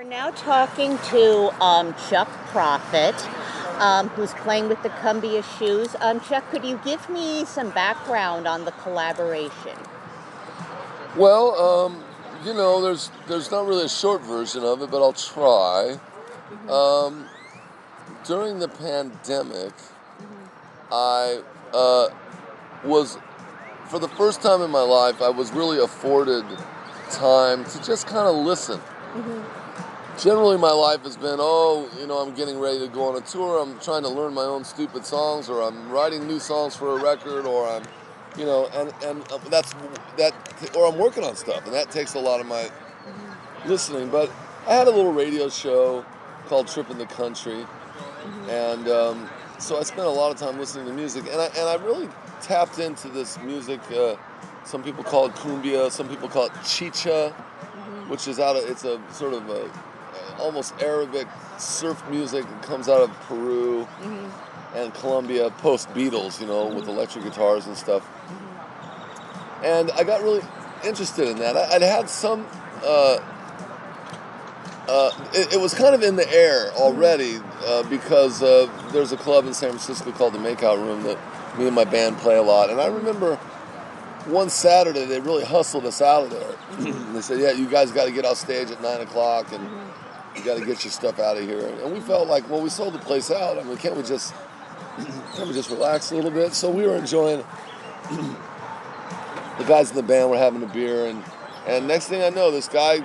We're now talking to Chuck Prophet, who's playing with the Cumbia Shoes. Chuck, could you give me some background on the collaboration? Well, there's not really a short version of it, but I'll try. During the pandemic, I was, for the first time in my life, I was really afforded time to just kind of listen. Generally, my life has been, I'm getting ready to go on a tour, I'm trying to learn my own stupid songs, or I'm writing new songs for a record, or I'm, or I'm working on stuff, and that takes a lot of my listening. But I had a little radio show called Trip in the Country, and so I spent a lot of time listening to music, and I really tapped into this music. Some people call it cumbia, some people call it chicha, which is it's a sort of almost Arabic surf music that comes out of Peru and Colombia, post-Beatles, with electric guitars and stuff. And I got really interested in that. I'd had some, it was kind of in the air already because there's a club in San Francisco called the Makeout Room that me and my band play a lot. And I remember one Saturday they really hustled us out of there. They said, yeah, you guys got to get off stage at 9 o'clock and you got to get your stuff out of here. And we felt like, well, we sold the place out. I mean, can't we just relax a little bit? So we were enjoying. The guys in the band were having a beer, and next thing I know, this guy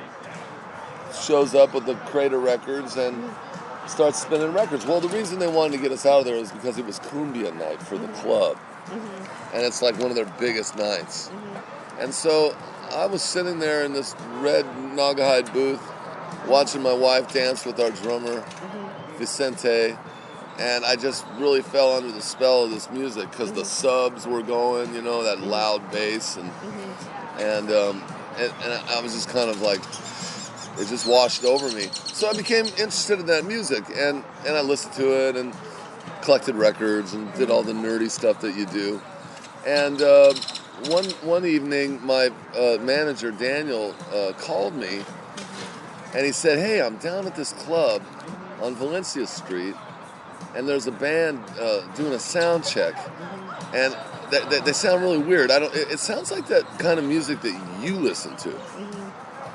shows up with the crate of records and starts spinning records. Well, the reason they wanted to get us out of there was because it was cumbia night for the club, and it's like one of their biggest nights. And so I was sitting there in this red Naugahyde booth, watching my wife dance with our drummer, Vicente, and I just really fell under the spell of this music because the subs were going, that loud bass, and I was just kind of like, it just washed over me. So I became interested in that music, and I listened to it and collected records and did all the nerdy stuff that you do. And one evening, my manager Daniel called me, and he said, "Hey, I'm down at this club on Valencia Street, and there's a band doing a sound check, and they sound really weird. It sounds like that kind of music that you listen to."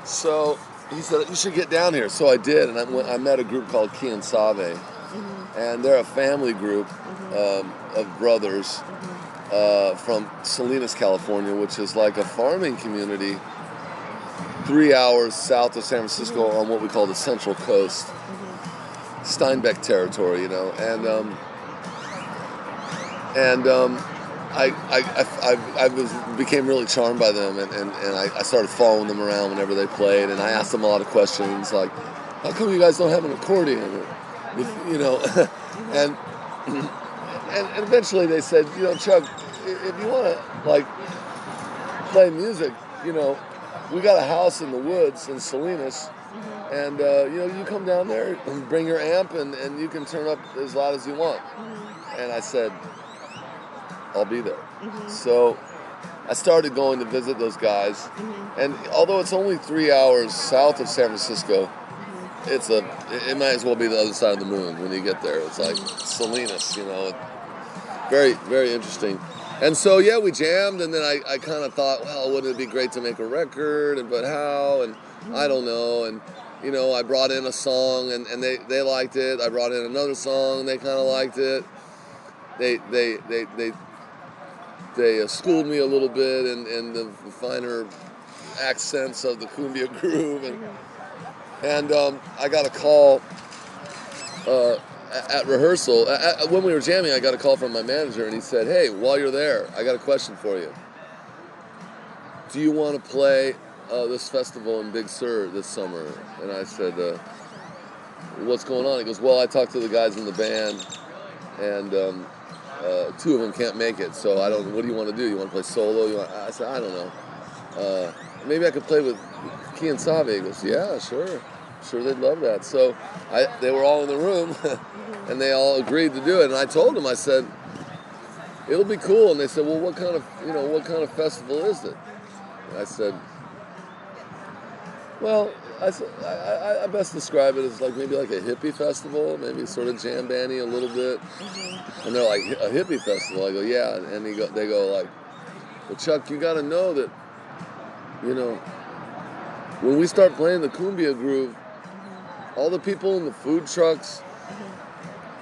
So he said, "You should get down here." So I did, and I met a group called Quien Sabe, and they're a family group of brothers from Salinas, California, which is like a farming community 3 hours south of San Francisco on what we call the Central Coast. Steinbeck territory, I became really charmed by them, and I started following them around whenever they played, and I asked them a lot of questions like, how come you guys don't have an accordion, and eventually they said, Chuck, if you want to play music, we got a house in the woods in Salinas. And, you come down there and bring your amp and you can turn up as loud as you want. And I said, I'll be there. So I started going to visit those guys. And although it's only 3 hours south of San Francisco, it might as well be the other side of the moon when you get there. It's like Salinas, very, very interesting. And so, yeah, we jammed, and then I kind of thought, well, wouldn't it be great to make a record? But how? And I don't know. And I brought in a song, and they liked it. I brought in another song, and they kind of liked it. They schooled me a little bit in the finer accents of the cumbia groove, and I got a call at rehearsal. When we were jamming, I got a call from my manager, and he said, "Hey, while you're there, I got a question for you. Do you want to play this festival in Big Sur this summer?" And I said, "What's going on?" He goes, "Well, I talked to the guys in the band, and two of them can't make it. So what do you want to do? You want to play solo?" I said, "I don't know. Maybe I could play with Quien Sabe." He goes, "Yeah, sure, they'd love that." So they were all in the room, and they all agreed to do it. And I told them, I said, "It'll be cool." And they said, "Well, what kind of festival is it?" And I said, "Well, I best describe it as like maybe like a hippie festival, maybe sort of jam bandy a little bit. And they're like, a hippie festival? I go, yeah. And they go like, well, Chuck, you got to know that, you know, when we start playing the cumbia groove, all the people in the food trucks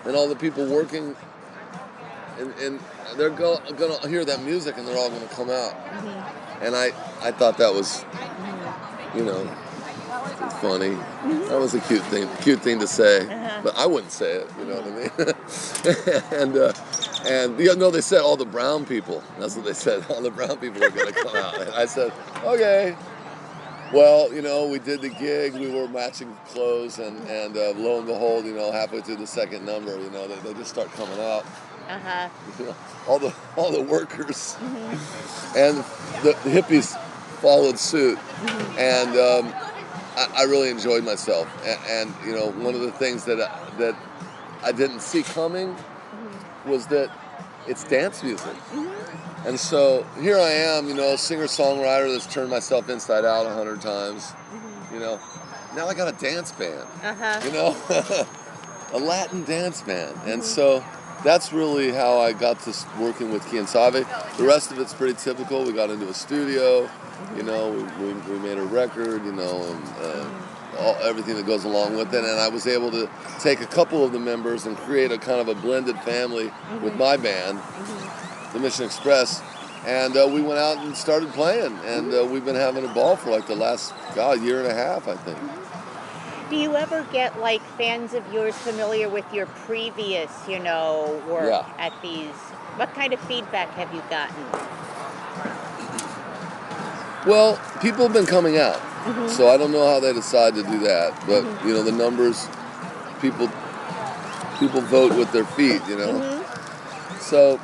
and all the people working, and they're going to hear that music and they're all going to come out. And I thought that was, you know, funny. That was a cute thing to say, but I wouldn't say it. You know what I mean? and you know, they said all the brown people. That's what they said. All the brown people are going to come out. And I said, okay. Well, you know, we did the gig. We were matching clothes, and lo and behold, you know, halfway through the second number, you know, they just start coming out. You know, all the workers and the hippies followed suit, and I really enjoyed myself. And you know, one of the things that I didn't see coming was that it's dance music. And so here I am, you know, singer-songwriter that's turned myself inside out 100 times. You know, now I got a dance band. You know, a Latin dance band, and so that's really how I got to working with Quien Sabe. The rest of it's pretty typical. We got into a studio, you know, we made a record, you know, and everything that goes along with it. And I was able to take a couple of the members and create a kind of a blended family with my band, the Mission Express. And we went out and started playing, and we've been having a ball for like the last, year and a half, I think. Do you ever get like fans of yours familiar with your previous, you know, work at these? What kind of feedback have you gotten? Well, people have been coming out, so I don't know how they decide to do that. But you know, the numbers, people vote with their feet, you know. So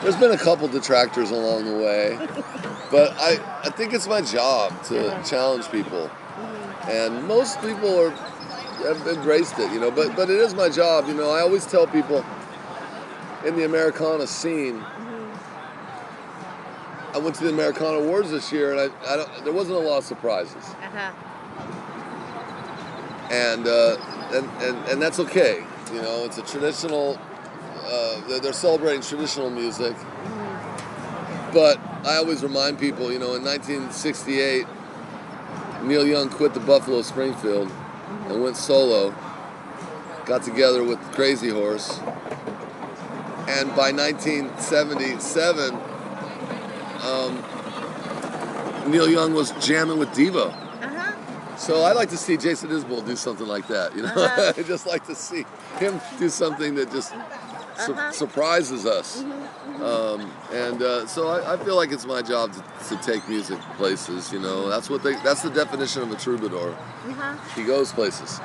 there's been a couple detractors along the way, but I think it's my job to challenge people. And most people have embraced it, you know, but it is my job, you know. I always tell people in the Americana scene, I went to the Americana Awards this year, and there wasn't a lot of surprises. And that's okay, you know. It's a traditional, they're celebrating traditional music, but I always remind people, you know, in 1968, Neil Young quit the Buffalo Springfield and went solo, got together with Crazy Horse, and by 1977, Neil Young was jamming with Devo. So I'd like to see Jason Isbell do something like that, you know? I'd just like to see him do something that just surprises us. So I feel like it's my job to take music places, you know. That's the definition of a troubadour. He goes places.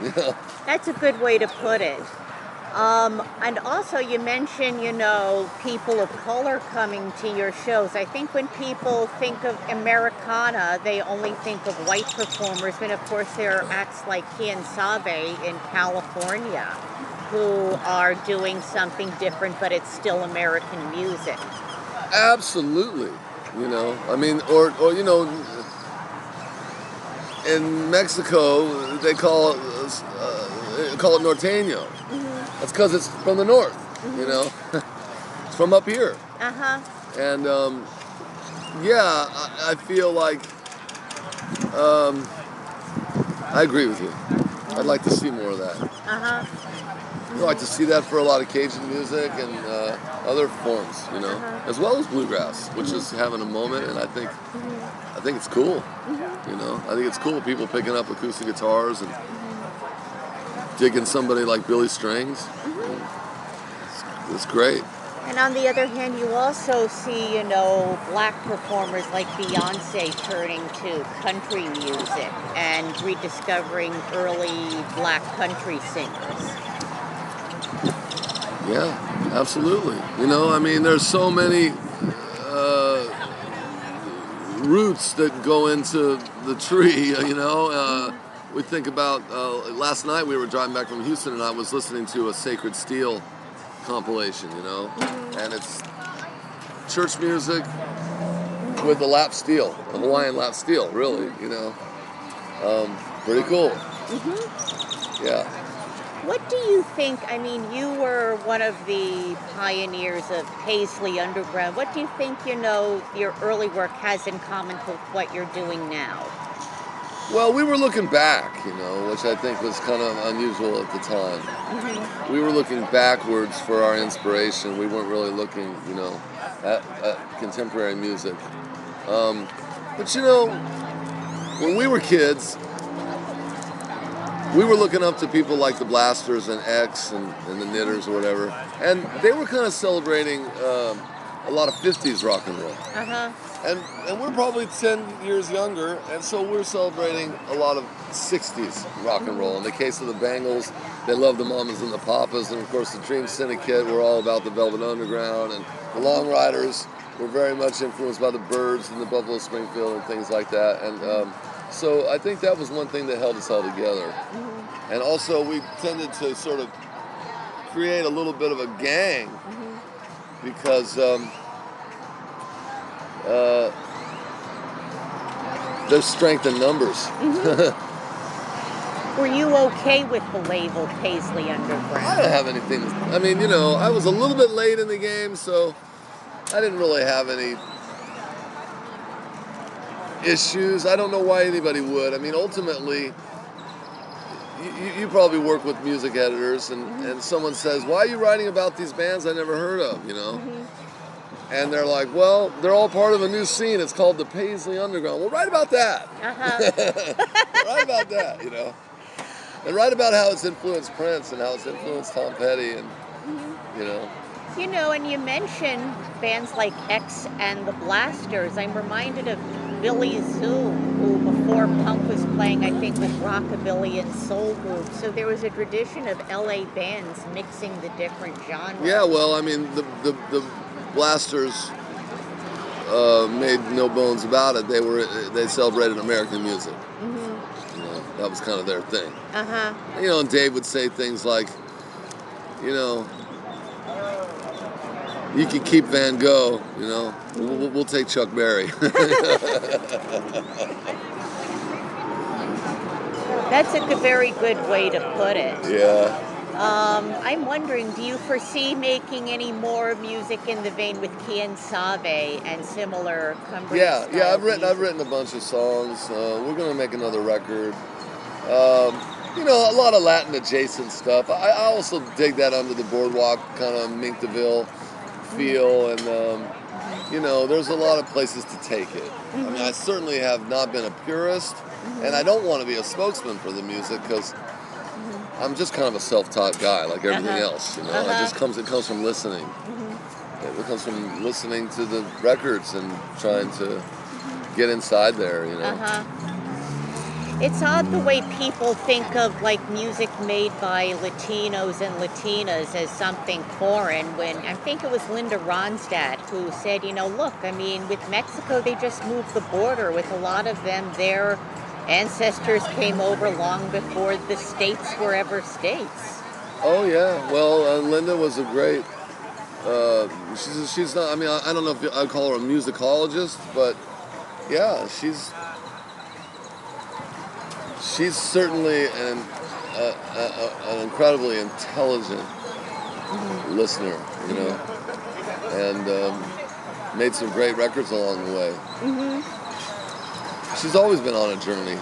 You know? That's a good way to put it. And also you mentioned, you know, people of color coming to your shows. I think when people think of Americana, they only think of white performers, but of course there are acts like Quien Sabe in California who are doing something different, but it's still American music. Absolutely. You know, I mean, or you know, in Mexico they call it norteño. That's because it's from the north, you know. It's from up here. And yeah, I feel like I agree with you. I'd like to see more of that. I'd like to see that for a lot of Cajun music and other forms, you know, as well as bluegrass, which is having a moment, and I think it's cool. You know, I think it's cool people picking up acoustic guitars and digging somebody like Billy Strings. It's great. And on the other hand, you also see, you know, black performers like Beyonce turning to country music and rediscovering early black country singers. Yeah, absolutely. You know, I mean, there's so many roots that go into the tree, you know. We think about, last night we were driving back from Houston and I was listening to a Sacred Steel compilation, you know, and it's church music with a lap steel, a Hawaiian lap steel, really, you know. Pretty cool. Hmm. Yeah. What do you think? I mean, you were one of the pioneers of Paisley Underground. What do you think, your early work has in common with what you're doing now? Well, we were looking back, which I think was kind of unusual at the time. Hmm. We were looking backwards for our inspiration. We weren't really looking, at contemporary music. But when we were kids, we were looking up to people like the Blasters and X and the Knitters or whatever, and they were kind of celebrating a lot of 50s rock and roll. Uh-huh. And we're probably 10 years younger, and so we're celebrating a lot of 60s rock and roll. In the case of the Bangles, they love the Mamas and the Papas, and of course the Dream Syndicate were all about the Velvet Underground, and the Long Riders were very much influenced by the Byrds and the Buffalo Springfield and things like that. And so I think that was one thing that held us all together. Hmm. And also we tended to sort of create a little bit of a gang because there's strength in numbers. Were you okay with the label Paisley Underground? I don't have anything. I mean, I was a little bit late in the game, so I didn't really have any issues. I don't know why anybody would. I mean, ultimately, you probably work with music editors, and someone says, "Why are you writing about these bands I never heard of?" And they're like, "Well, they're all part of a new scene. It's called the Paisley Underground." Well, write about that. Write about that, And write about how it's influenced Prince and how it's influenced Tom Petty and, And you mentioned bands like X and the Blasters. I'm reminded of Billy Zoom, who before punk was playing, I think, with rockabilly and soul groups. So there was a tradition of LA bands mixing the different genres. Yeah, well, I mean, the Blasters made no bones about it. They celebrated American music. That was kind of their thing. Uh-huh. And Dave would say things like, you can keep Van Gogh, we'll take Chuck Berry. That's a very good way to put it. Yeah. I'm wondering, do you foresee making any more music in the vein with Kian Save and similar Cumbrian Yeah. I've music? written a bunch of songs. We're gonna make another record. A lot of Latin adjacent stuff. I also dig that under the boardwalk kind of Mink DeVille feel, and there's a lot of places to take it. I mean, I certainly have not been a purist, and I don't want to be a spokesman for the music because I'm just kind of a self-taught guy, like everything else. It comes from listening. It comes from listening to the records and trying to get inside there. It's odd the way people think of music made by Latinos and Latinas as something foreign, when I think it was Linda Ronstadt who said, look, I mean, with Mexico, they just moved the border. With a lot of them, their ancestors came over long before the states were ever states. Oh, yeah. Well, Linda was a great, she's not, I mean, I don't know if I'd call her a musicologist, but yeah, she's certainly an incredibly intelligent listener, and made some great records along the way. She's always been on a journey,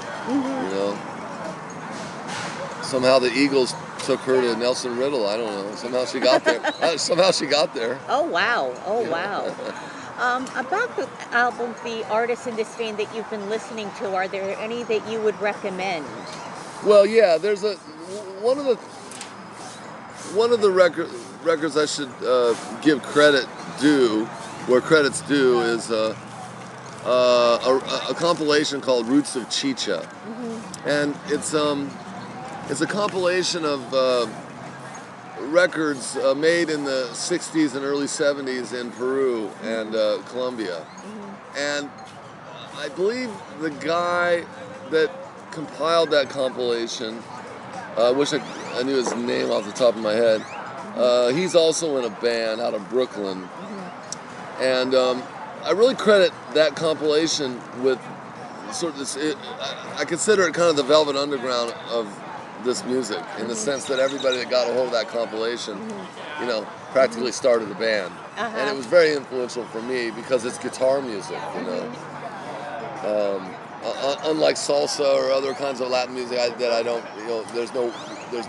Somehow the Eagles took her to Nelson Riddle. I don't know. Somehow she got there. Oh, wow. Oh, wow. About the album, the artists in this vein that you've been listening to, are there any that you would recommend? Well, yeah, there's one of the records I should give credit due, where credit's due, is a compilation called Roots of Chicha, and it's a compilation of records made in the 60s and early 70s in Peru and Colombia. And I believe the guy that compiled that compilation, I wish I knew his name off the top of my head, he's also in a band out of Brooklyn. And I really credit that compilation with sort of this. I consider it kind of the Velvet Underground of this music, in the sense that everybody that got a hold of that compilation, you know, practically started a band, and it was very influential for me because it's guitar music, you know. Unlike salsa or other kinds of Latin music that I don't, you know, there's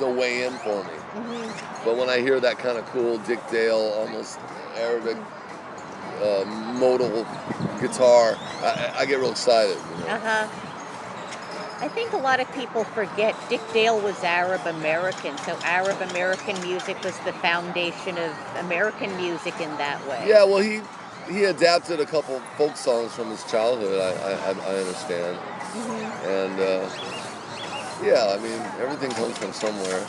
no way in for me. But when I hear that kind of cool Dick Dale, almost Arabic modal guitar, I get real excited. You know? I think a lot of people forget Dick Dale was Arab American, so Arab American music was the foundation of American music in that way. Yeah, well, he adapted a couple folk songs from his childhood. I understand, and yeah, I mean, everything comes from somewhere.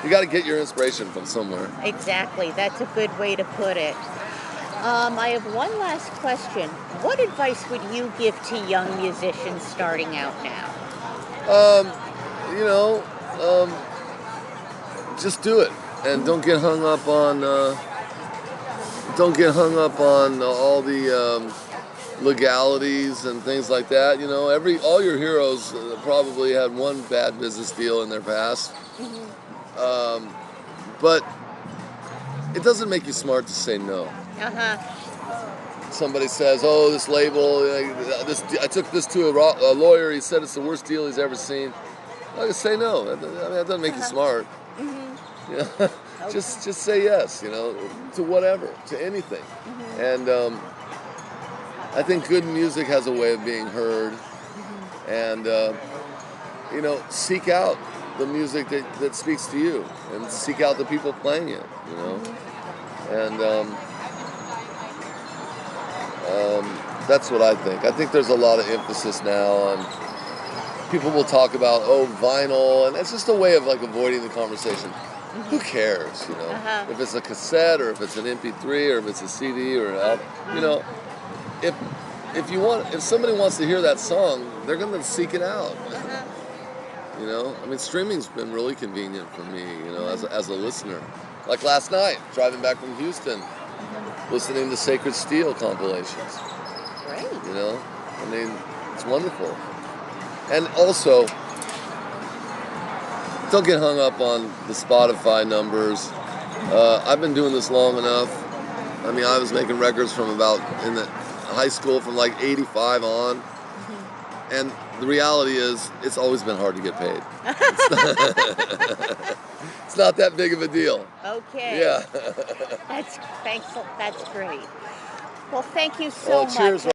You got to get your inspiration from somewhere. Exactly, that's a good way to put it. I have one last question. What advice would you give to young musicians starting out now? You know, just do it, and don't get hung up on all the legalities and things like that. You know, all your heroes probably had one bad business deal in their past, but it doesn't make you smart to say no. Somebody says, "Oh, this label, I took this to a lawyer. He said it's the worst deal he's ever seen." I just say no. I mean, that doesn't make you smart. You know? Just say yes. You know, to whatever, to anything. And I think good music has a way of being heard. And you know, seek out the music that speaks to you, and seek out the people playing it. You know, and. That's what I think. I think there's a lot of emphasis now on, people will talk about, oh, vinyl, and it's just a way of like avoiding the conversation. Who cares, you know? If it's a cassette, or if it's an MP3, or if it's a CD, or an album, you know, if somebody wants to hear that song, they're going to seek it out. You know, I mean, streaming's been really convenient for me, you know, as a listener. Like last night, driving back from Houston, listening to Sacred Steel compilations. Great. You know, I mean, it's wonderful. And also, don't get hung up on the Spotify numbers. I've been doing this long enough. I mean, I was making records from about in the high school, from like 85 on. And the reality is, it's always been hard to get paid. It's not that big of a deal. Okay. Yeah. That's great. Well, thank you so much. Cheers.